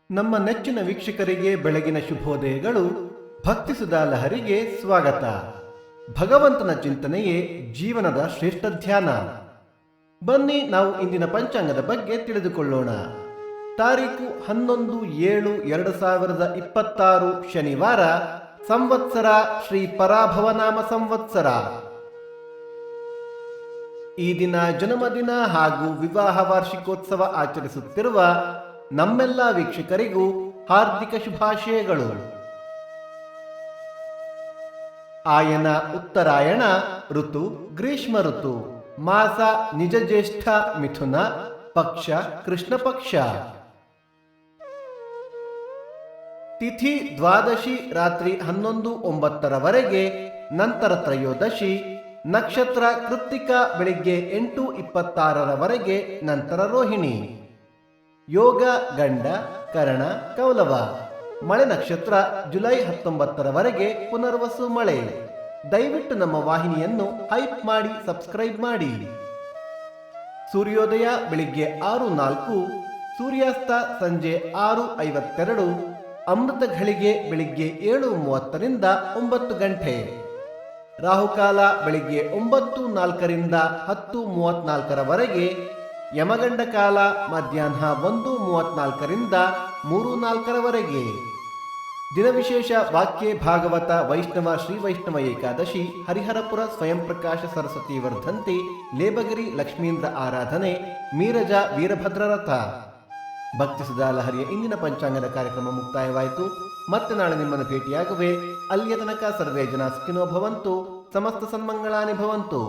ನಮ್ಮ ನೆಚ್ಚಿನ ವೀಕ್ಷಕರಿಗೆ ಬೆಳಗಿನ ಶುಭೋದಯಗಳು. ಭಕ್ತಿ ಸುಧಾ ಲಹರಿಗೆ ಸ್ವಾಗತ. ಭಗವಂತನ ಚಿಂತನೆಯೇ ಜೀವನದ ಶ್ರೇಷ್ಠ ಧ್ಯಾನ. ಬನ್ನಿ ನಾವು ಇಂದಿನ ಪಂಚಾಂಗದ ಬಗ್ಗೆ ತಿಳಿದುಕೊಳ್ಳೋಣ. ತಾರೀಕು 11/7/2026 ಶನಿವಾರ, ಸಂವತ್ಸರ ಶ್ರೀ ಪರಾಭವನಾಮ ಸಂವತ್ಸರ. ಈ ದಿನ ಜನ್ಮದಿನ ಹಾಗೂ ವಿವಾಹ ವಾರ್ಷಿಕೋತ್ಸವ ಆಚರಿಸುತ್ತಿರುವ ನಮ್ಮೆಲ್ಲ ವೀಕ್ಷಕರಿಗೂ ಹಾರ್ದಿಕ ಶುಭಾಶಯಗಳು. ಆಯನ ಉತ್ತರಾಯಣ ಋತು ಗ್ರೀಷ್ಮ ಋತು. ಮಾಸ ನಿಜ ಜ್ಯೇಷ್ಠ ಮಿಥುನ, ಪಕ್ಷ ಕೃಷ್ಣ ಪಕ್ಷ. ತಿಥಿ ದ್ವಾದಶಿ ರಾತ್ರಿ 11:09 ನಂತರ ತ್ರಯೋದಶಿ. ನಕ್ಷತ್ರ ಕೃತ್ತಿಕ ಬೆಳಿಗ್ಗೆ 8:26 ನಂತರ ರೋಹಿಣಿ. ಯೋಗ ಗಂಡ ಕರಣ ಕೌಲವ. ಮಳೆ ನಕ್ಷತ್ರ ಜುಲೈ 19 ಪುನರ್ವಸು ಮಳೆ. ದಯವಿಟ್ಟು ನಮ್ಮ ವಾಹಿನಿಯನ್ನು ಹೈಪ್ ಮಾಡಿ, ಸಬ್ಸ್ಕ್ರೈಬ್ ಮಾಡಿ. ಸೂರ್ಯೋದಯ ಬೆಳಿಗ್ಗೆ 6:04, ಸೂರ್ಯಾಸ್ತ ಸಂಜೆ 6:52. ಅಮೃತ ಘಳಿಗೆ ಬೆಳಿಗ್ಗೆ 7:30 9 ಗಂಟೆ. ರಾಹುಕಾಲ ಬೆಳಿಗ್ಗೆ 9:04 10:34. ಯಮಗಂಡ ಕಾಲ ಮಧ್ಯಾಹ್ನ 1:34 3:04. ದಿನ ವಿಶೇಷ ವಾಕ್ಯ ಭಾಗವತ ವೈಷ್ಣವ ಶ್ರೀ ವೈಷ್ಣವ ಏಕಾದಶಿ, ಹರಿಹರಪುರ ಸ್ವಯಂ ಪ್ರಕಾಶ ಸರಸ್ವತಿ ವರ್ಧಂತಿ, ಲೇಬಗಿರಿ ಲಕ್ಷ್ಮೀಂದ್ರ ಆರಾಧನೆ, ಮೀರಜ ವೀರಭದ್ರ ರಥ. ಭಕ್ತಿ ಸುಧಾ ಲಹರಿಯ ಇಂದಿನ ಪಂಚಾಂಗದ ಕಾರ್ಯಕ್ರಮ ಮುಕ್ತಾಯವಾಯಿತು. ಮತ್ತೆ ನಾಳೆ ನಿಮ್ಮನ್ನು ಭೇಟಿಯಾಗುವೆ. ಅಲ್ಲಿಯ ತನಕ ಸರ್ವೇ ಜನ ಸುಖಿನೋ ಭವಂತು, ಸಮಸ್ತ ಸನ್ಮಂಗಳಾನಿ ಭವಂತು.